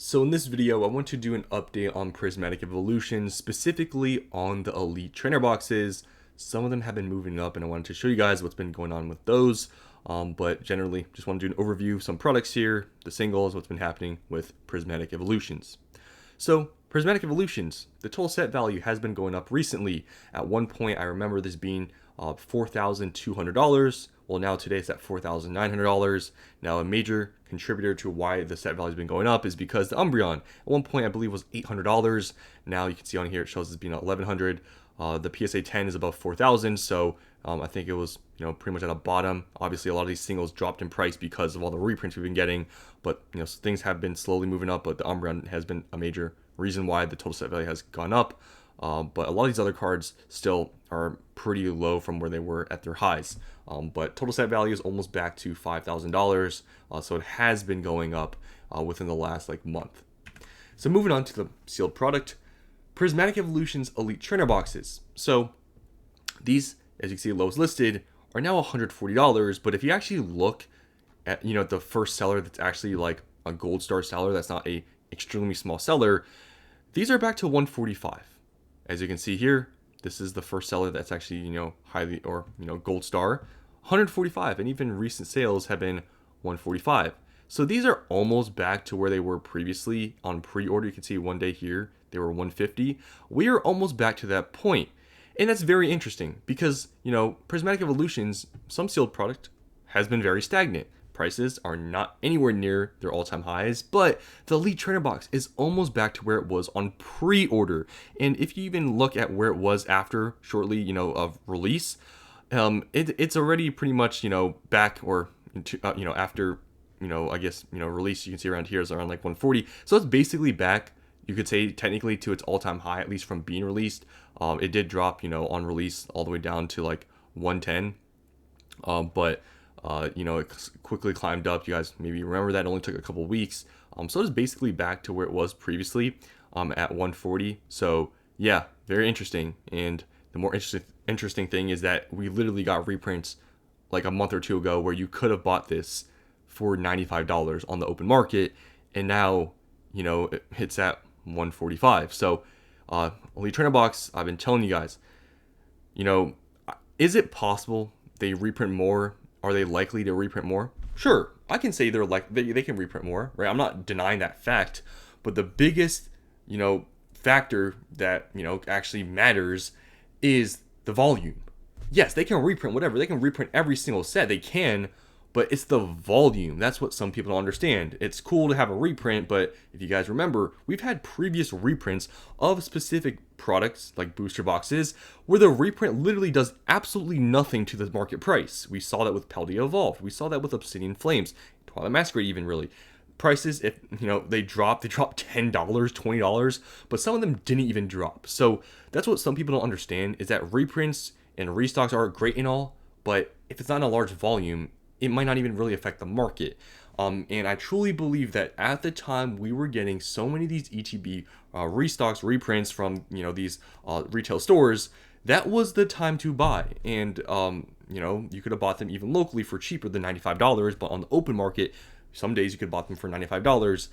So in this video, I want to do an update on Prismatic Evolutions, specifically on the Elite Trainer Boxes. Some of them have been moving up, and I wanted to show you guys what's been going on with those. But generally, just want to do an overview of some products here, the singles, what's been happening with Prismatic Evolutions. So Prismatic Evolutions, the total set value has been going up recently. At one point, I remember this being $4,200. Well, now today it's at $4,900. Now, a major contributor to why the set value has been going up is because the Umbreon, at one point I believe was $800. Now you can see on here it shows it's being at $1,100. The PSA 10 is above 4,000, so I think it was pretty much at a bottom. Obviously, a lot of these singles dropped in price because of all the reprints we've been getting, but things have been slowly moving up. But the Umbreon has been a major reason why the total set value has gone up. But a lot of these other cards still are pretty low from where they were at their highs. But total set value is almost back to $5,000, so it has been going up within the last month. So moving on to the sealed product, Prismatic Evolutions Elite Trainer Boxes. So these, as you can see, lowest listed, are now $140. But if you actually look at the first seller that's actually like a gold star seller, that's not a extremely small seller, these are back to $145. As you can see here, this is the first seller that's actually highly or gold star, $145, and even recent sales have been $145. So these are almost back to where they were previously on pre-order. You can see one day here they were $150. We are almost back to that point, and that's very interesting because Prismatic Evolutions, some sealed product, has been very stagnant. Prices are not anywhere near their all-time highs, but the Elite Trainer Box is almost back to where it was on pre-order. And if you even look at where it was after, shortly, of release, it's already pretty much, back or, after, I guess, release. You can see around here is around 140. So it's basically back, you could say, technically to its all-time high, at least from being released. It did drop, on release all the way down to 110. But it quickly climbed up. You guys maybe remember that it only took a couple weeks. So it's basically back to where it was previously at 140. So yeah, very interesting. And the more interesting thing is that we literally got reprints like a month or two ago where you could have bought this for $95 on the open market, and now it's at 145. So Elite Trainer Box, I've been telling you guys, is it possible they reprint more? Are they likely to reprint more? Sure, I can say they can reprint more, right? I'm not denying that fact, but the biggest, factor that, actually matters is the volume. Yes, they can reprint whatever. They can reprint every single set. They can, but it's the volume. That's what some people don't understand. It's cool to have a reprint, but if you guys remember, we've had previous reprints of specific products like booster boxes where the reprint literally does absolutely nothing to the market price. We saw that with Paldea Evolved. We saw that with Obsidian Flames. Twilight Masquerade even really. Prices, if they drop $10, $20, but some of them didn't even drop. So that's what some people don't understand, is that reprints and restocks are great and all, but if it's not in a large volume, it might not even really affect the market. And I truly believe that at the time we were getting so many of these ETB restocks, reprints from these retail stores, that was the time to buy. And you could have bought them even locally for cheaper than $95, but on the open market, some days you could have bought them for $95.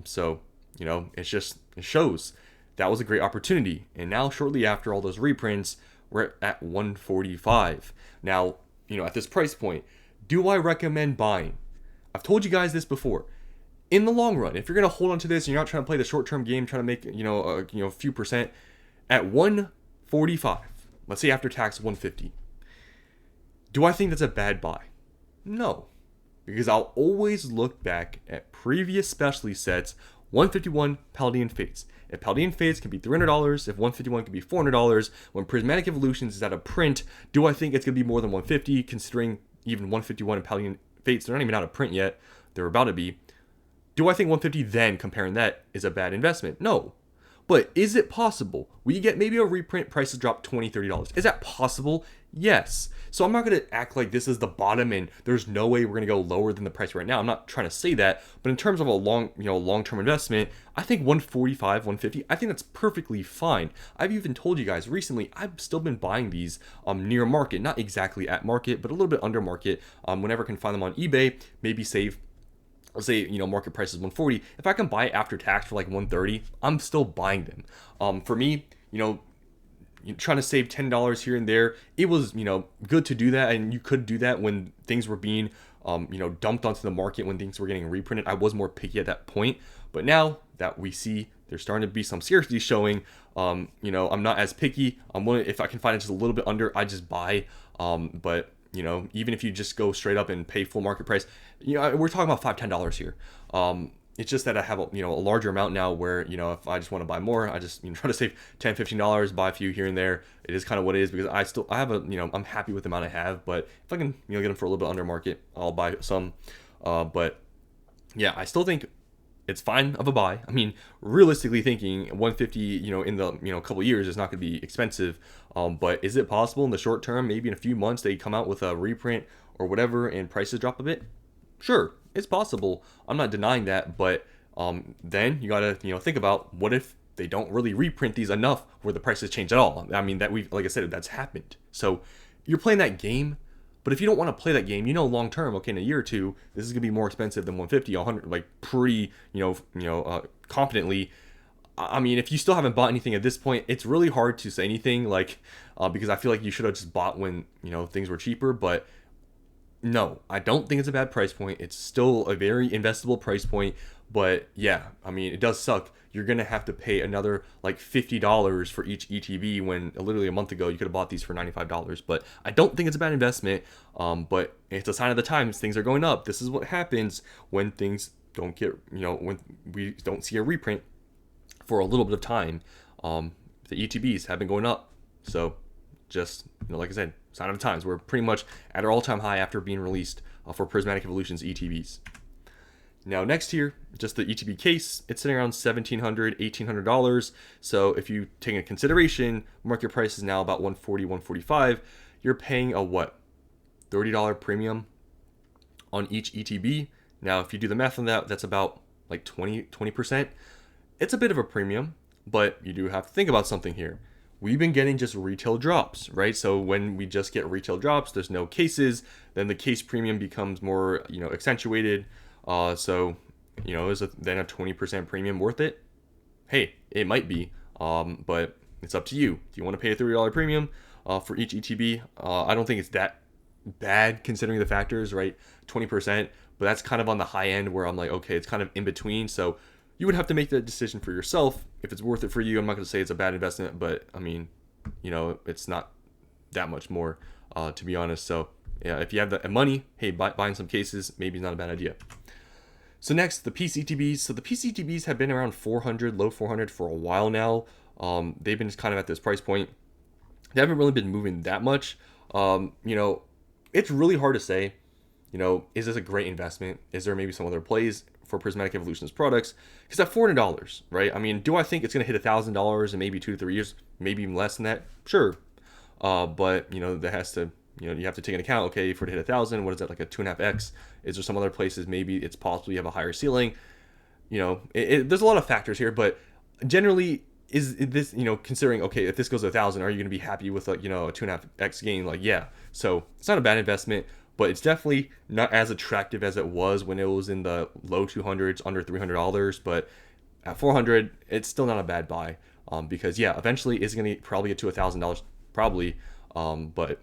So it shows that was a great opportunity. And now shortly after all those reprints, we're at 145. Now at this price point, do I recommend buying? I've told you guys this before. In the long run, if you're gonna hold on to this and you're not trying to play the short-term game, trying to make a few percent, at 145, let's say after tax 150, do I think that's a bad buy? No, because I'll always look back at previous specialty sets. 151 Paldean Fates. If Paldean Fates can be $300, if 151 can be $400, when Prismatic Evolutions is at a print, do I think it's gonna be more than 150? Considering even 151 and Paldean Fates, they're not even out of print yet. They're about to be. Do I think 150 then, comparing that, is a bad investment? No. But is it possible we get maybe a reprint, prices drop $20, $30? Is that possible? Yes. So I'm not going to act like this is the bottom and there's no way we're going to go lower than the price right now. I'm not trying to say that, but in terms of a long-term investment, I think 145, 150, I think that's perfectly fine. I've even told you guys recently, I've still been buying these near market, not exactly at market, but a little bit under market. Whenever I can find them on eBay, maybe save let's say, market price is 140. If I can buy it after tax for like 130, I'm still buying them. For me, trying to save $10 here and there, it was, good to do that. And you could do that when things were being, dumped onto the market, when things were getting reprinted. I was more picky at that point. But now that we see there's starting to be some scarcity showing, I'm not as picky. I'm willing, if I can find it just a little bit under, I just buy. But even if you just go straight up and pay full market price, we're talking about $5-10 here. It's just that I have a larger amount now where, if I just want to buy more, I just try to save $10-15, buy a few here and there. It is kind of what it is, because I have I'm happy with the amount I have, but if I can get them for a little bit under market, I'll buy some. But yeah, I still think it's fine of a buy. I mean, realistically thinking, 150, in the couple years is not going to be expensive. But is it possible in the short term, maybe in a few months, they come out with a reprint or whatever and prices drop a bit? Sure, it's possible. I'm not denying that, but then you gotta think about, what if they don't really reprint these enough where the prices change at all? I mean, like I said, that's happened. So you're playing that game, but if you don't want to play that game, long term, okay, in a year or two, this is gonna be more expensive than 150, 100, like pretty confidently. I mean, if you still haven't bought anything at this point, it's really hard to say anything, like because I feel like you should have just bought when things were cheaper. But no, I don't think it's a bad price point. It's still a very investable price point. But yeah, I mean, it does suck. You're going to have to pay another like $50 for each ETB, when literally a month ago you could have bought these for $95. But I don't think it's a bad investment. But it's a sign of the times. Things are going up. This is what happens when things don't get, when we don't see a reprint for a little bit of time. The ETBs have been going up. So just, like I said, sign of the times. We're pretty much at our all-time high after being released for Prismatic Evolutions ETBs. Now next here, just the ETB case, it's sitting around $1,700, $1,800. So if you take into consideration, market price is now about $140, $145. You're paying a what? $30 premium on each ETB. Now, if you do the math on that, that's about like 20%. It's a bit of a premium, but you do have to think about something here. We've been getting just retail drops, right? So when we just get retail drops, there's no cases, then the case premium becomes more, accentuated. So, is then a 20% premium worth it? Hey, it might be, but it's up to you. Do you want to pay a $30 premium for each ETB? I don't think it's that bad considering the factors, right? 20%, but that's kind of on the high end where I'm like, okay, it's kind of in between. So you would have to make that decision for yourself if it's worth it for you. I'm not going to say it's a bad investment, but I mean, it's not that much more, to be honest. So yeah, if you have the money, hey, buying some cases, maybe not a bad idea. So next, the PCTBs. So the PCTBs have been around 400, low 400 for a while now. They've been just kind of at this price point. They haven't really been moving that much. It's really hard to say, is this a great investment? Is there maybe some other plays for Prismatic Evolutions products? Because at $400, right? I mean, do I think it's going to hit $1,000 in maybe 2 to 3 years? Maybe even less than that? Sure. But, that has to, you have to take into account, okay, if we're to hit 1,000, what is that, like a 2.5x? Is there some other places maybe it's possible you have a higher ceiling? There's a lot of factors here, but generally, is this, considering, okay, if this goes to 1,000, are you going to be happy with, like, a 2.5x gain? Like, yeah. So it's not a bad investment, but it's definitely not as attractive as it was when it was in the low 200s, under $300. But at 400, it's still not a bad buy, because yeah, eventually it's going to probably get to $1,000, probably. But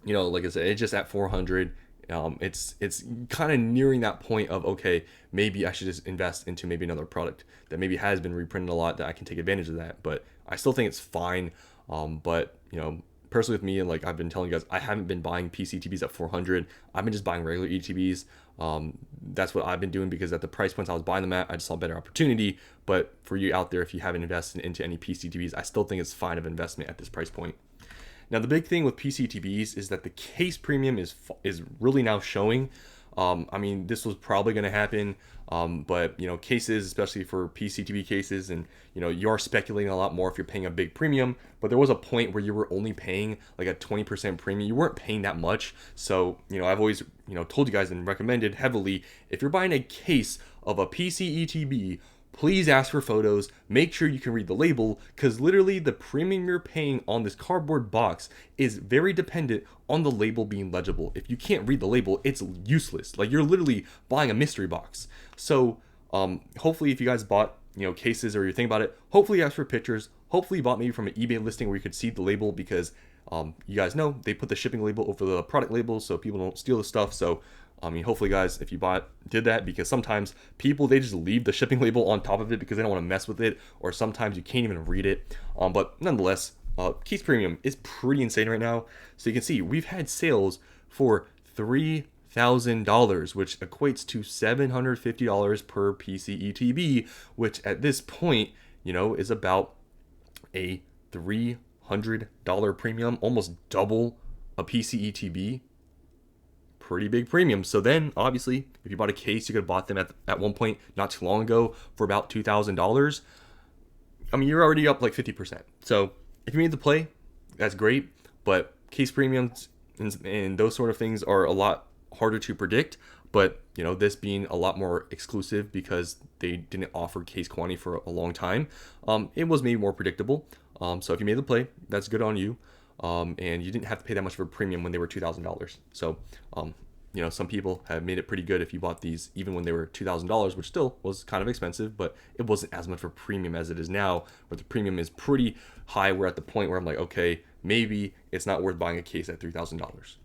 like I said, it's just at 400. It's kind of nearing that point of, okay, maybe I should just invest into maybe another product that maybe has been reprinted a lot that I can take advantage of that. But I still think it's fine. But personally with me, and like I've been telling you guys, I haven't been buying PCTBs at 400. I've been just buying regular ETBs. That's what I've been doing, because at the price points I was buying them at, I just saw a better opportunity. But for you out there, if you haven't invested into any PCTBs, I still think it's fine of investment at this price point. Now, the big thing with PCTBs is that the case premium is really now showing. I mean, this was probably going to happen, but cases, especially for PCTB cases, and you are speculating a lot more if you're paying a big premium. But there was a point where you were only paying like a 20% premium. You weren't paying that much. So I've always told you guys and recommended heavily, if you're buying a case of a PCETB, please ask for photos. Make sure you can read the label, because literally the premium you're paying on this cardboard box is very dependent on the label being legible. If you can't read the label, it's useless. Like, you're literally buying a mystery box. So hopefully, if you guys bought cases, or you're thinking about it, hopefully you ask for pictures. Hopefully you bought maybe from an eBay listing where you could see the label, because you guys know they put the shipping label over the product label so people don't steal the stuff. So hopefully, guys, if you did that, because sometimes people, they just leave the shipping label on top of it because they don't want to mess with it, or sometimes you can't even read it. But nonetheless, Case Premium is pretty insane right now. So you can see we've had sales for $3,000, which equates to $750 per PCETB, which at this point, is about a $300 premium, almost double a PCETB. Pretty big premium. So then, obviously, if you bought a case, you could have bought them at one point not too long ago for about $2,000. You're already up like 50%. So if you made the play, that's great. But case premiums and those sort of things are a lot harder to predict. But this being a lot more exclusive because they didn't offer case quantity for a long time, it was maybe more predictable. So if you made the play, that's good on you. And you didn't have to pay that much for a premium when they were $2,000. So, some people have made it pretty good if you bought these even when they were $2,000, which still was kind of expensive, but it wasn't as much for premium as it is now, where the premium is pretty high. We're at the point where I'm like, okay, maybe it's not worth buying a case at $3,000.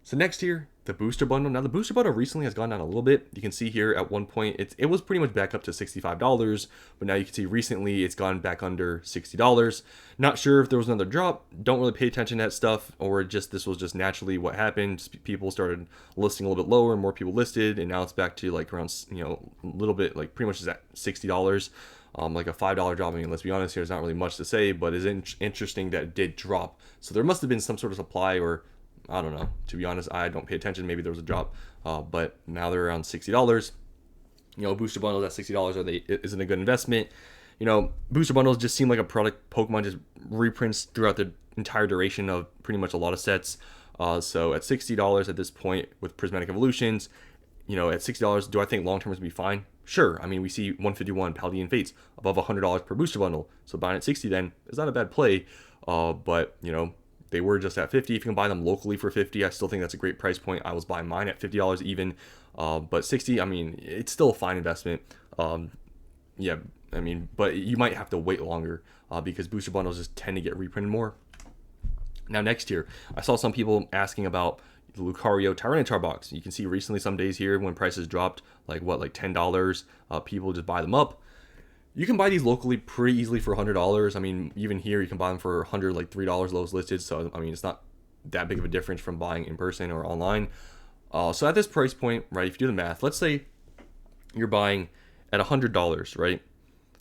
So next here, the booster bundle. Now the booster bundle recently has gone down a little bit. You can see here at one point it was pretty much back up to $65, but now you can see recently it's gone back under $60. Not sure if there was another drop. Don't really pay attention to that stuff, or this was just naturally what happened. People started listing a little bit lower, and more people listed, and now it's back to like around a little bit, like pretty much is at $60. Like a $5 drop. Let's be honest here, there's not really much to say, but it's interesting that it did drop. So there must have been some sort of supply, or I don't know. To be honest, I don't pay attention. Maybe there was a drop, but now they're around $60. Booster bundles at $60 isn't a good investment. Booster bundles just seem like a product Pokemon just reprints throughout the entire duration of pretty much a lot of sets. So at $60 at this point with Prismatic Evolutions, at $60, do I think long term is gonna be fine? Sure. We see 151 Paldean Fates above $100 per booster bundle. So buying at 60 then is not a bad play. But they were just at 50. If you can buy them locally for 50, I still think that's a great price point. I was buying mine at $50 even. But 60, it's still a fine investment. Yeah, but you might have to wait longer because booster bundles just tend to get reprinted more. Now next year, I saw some people asking about the Lucario Tyranitar box. You can see recently some days here when prices dropped like $10, people just buy them up. You can buy these locally pretty easily for $100. Even here you can buy them for $100, like $3 lowest listed. So it's not that big of a difference from buying in person or online. So at this price point, right, if you do the math, let's say you're buying at $100, right?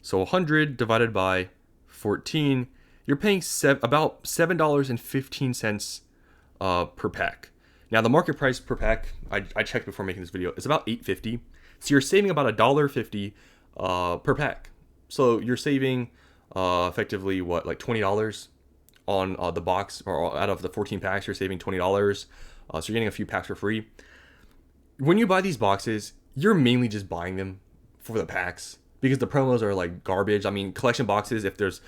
So 100 divided by 14, you're paying about $7.15 per pack. Now the market price per pack, I checked before making this video, is about $8.50. So you're saving about $1.50 per pack. So you're saving effectively like $20 on the box, or out of the 14 packs, you're saving $20. So you're getting a few packs for free. When you buy these boxes, you're mainly just buying them for the packs because the promos are like garbage. Collection boxes, if there's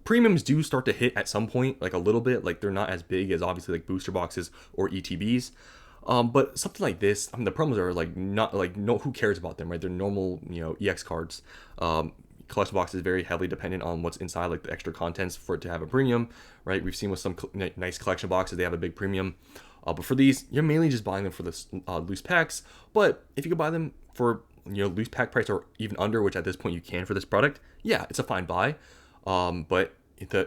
premiums do start to hit at some point, like a little bit, like they're not as big as obviously like booster boxes or ETBs. But something like this, the promos are like not like who cares about them, right? They're normal, EX cards. Collection box is very heavily dependent on what's inside, like the extra contents for it to have a premium, right? We've seen with some nice collection boxes, they have a big premium. But for these, you're mainly just buying them for the loose packs. But if you could buy them for loose pack price or even under, which at this point you can for this product, yeah, it's a fine buy. But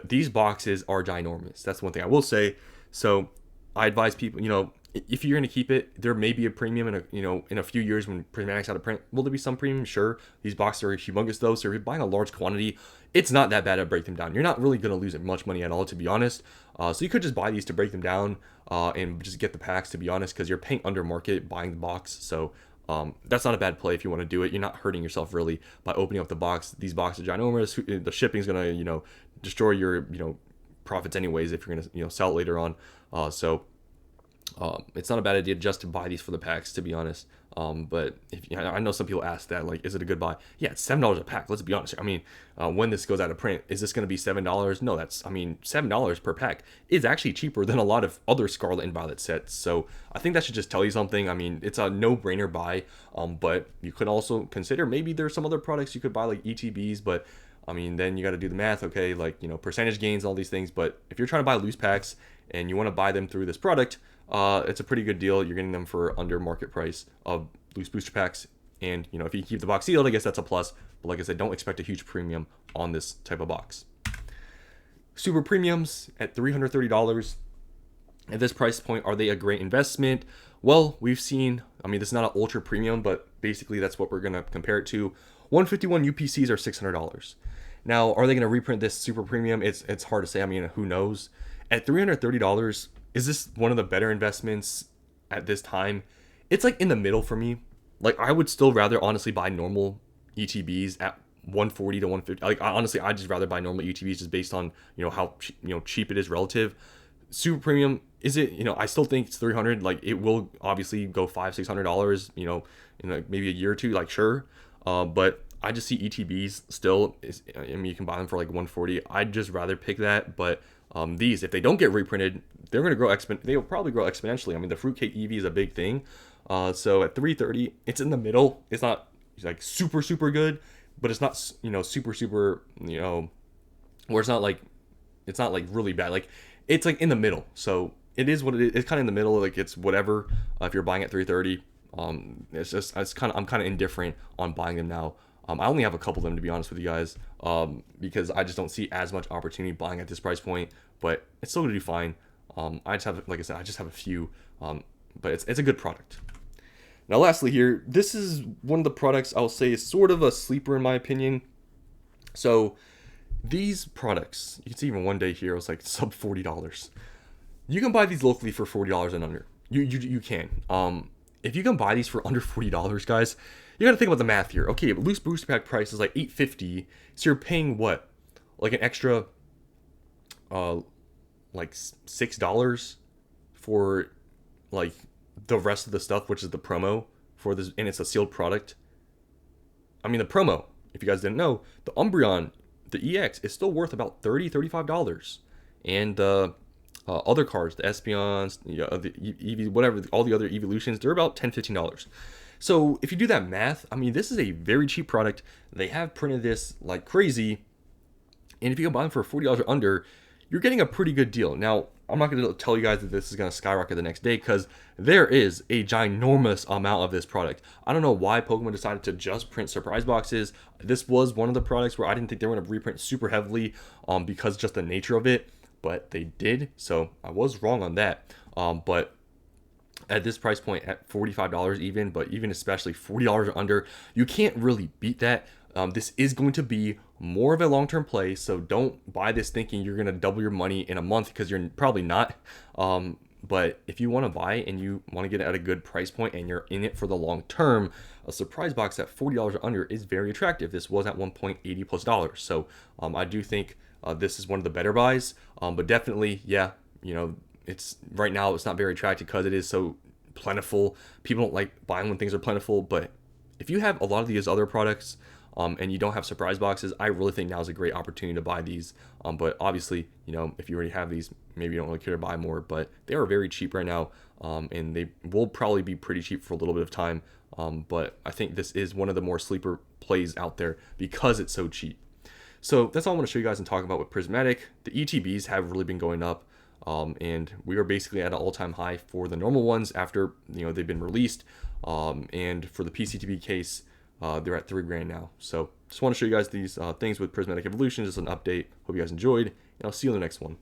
these boxes are ginormous. That's one thing I will say. So I advise people, if you're going to keep it, there may be a premium in a few years when Prismatic's out of print. Will there be some premium? Sure. These boxes are humongous though, so if you're buying a large quantity, it's not that bad to break them down. You're not really going to lose much money at all, to be honest. So you could just buy these to break them down and just get the packs, to be honest, because you're paying under market buying the box. So that's not a bad play if you want to do it. You're not hurting yourself really by opening up the box. These boxes are ginormous. The shipping is going to destroy your profits anyways if you're going to sell it later on. So it's not a bad idea just to buy these for the packs, to be honest. But if I know some people ask that, like, is it a good buy? Yeah, it's $7 a pack. Let's be honest. I mean, when this goes out of print, is this going to be $7? No, $7 per pack is actually cheaper than a lot of other Scarlet and Violet sets. So I think that should just tell you something. I mean, it's a no-brainer buy. But you could also consider maybe there's some other products you could buy, like ETBs, but I mean, then you got to do the math, okay, like, percentage gains, all these things. But if you're trying to buy loose packs and you want to buy them through this product, it's a pretty good deal. You're getting them for under market price of loose booster packs. And, if you keep the box sealed, I guess that's a plus. But like I said, don't expect a huge premium on this type of box. Super premiums at $330. At this price point, are they a great investment? Well, we've seen, this is not an ultra premium, but basically that's what we're going to compare it to. 151 UPCs are $600. Now, are they going to reprint this super premium? It's hard to say. Who knows? At $330, is this one of the better investments at this time? It's like in the middle for me. Like, I would still rather honestly buy normal ETBs at 140 to 150. Like, honestly, I'd just rather buy normal ETBs just based on, how cheap it is relative. Super premium, is it, I still think it's 300. Like, it will obviously go $500-$600, in like maybe a year or two, like, sure. But I just see ETBs still you can buy them for like 140. I'd just rather pick that. But these, if they don't get reprinted, they're going to grow they'll probably grow exponentially. The fruitcake EV is a big thing. So at 330, it's in the middle. It's not like super good, but it's not super where it's not like really bad. Like, it's like in the middle. So it is what it is. It's kind of in the middle. Like, it's whatever. If you're buying at 330, I'm kind of indifferent on buying them now. I only have a couple of them, to be honest with you guys, because I just don't see as much opportunity buying at this price point. But it's still gonna do fine. I just have, like I said, I just have a few, but it's a good product. Now, lastly here, this is one of the products I'll say is sort of a sleeper in my opinion. So these products, you can see even one day here, it was like sub $40. You can buy these locally for $40 and under. You can. If you can buy these for under $40, guys, you got to think about the math here. Okay, but loose booster pack price is like $8.50, so you're paying what, like an extra, like $6 for like the rest of the stuff, which is the promo for this, and it's a sealed product. The promo, if you guys didn't know, the Umbreon, the EX, is still worth about $35, and other cards, the Espeons, the EV, whatever, all the other evolutions, they're about $10-$15. So if you do that math, this is a very cheap product. They have printed this like crazy, and if you can buy them for $40 or under, you're getting a pretty good deal. Now, I'm not going to tell you guys that this is going to skyrocket the next day, because there is a ginormous amount of this product. I don't know why Pokemon decided to just print surprise boxes. This was one of the products where I didn't think they were going to reprint super heavily, because just the nature of it, but they did. So I was wrong on that. But at this price point, at $45 even, but even especially $40 or under, you can't really beat that. This is going to be more of a long-term play, so don't buy this thinking you're going to double your money in a month, because you're probably not. But if you want to buy and you want to get it at a good price point and you're in it for the long term, a surprise box at $40 or under is very attractive. This was at $1.80+. So I do think this is one of the better buys. But definitely, yeah, it's right now it's not very attractive because it is so plentiful. People don't like buying when things are plentiful. But if you have a lot of these other products, and you don't have surprise boxes, I really think now is a great opportunity to buy these. But obviously, if you already have these, maybe you don't really care to buy more, but they are very cheap right now, and they will probably be pretty cheap for a little bit of time. But I think this is one of the more sleeper plays out there because it's so cheap. So that's all I want to show you guys and talk about with Prismatic. The ETBs have really been going up, and we are basically at an all-time high for the normal ones after they've been released. And for the PCTB case, they're at $3,000 now. So just want to show you guys these things with Prismatic Evolutions, just an update. Hope you guys enjoyed, and I'll see you in the next one.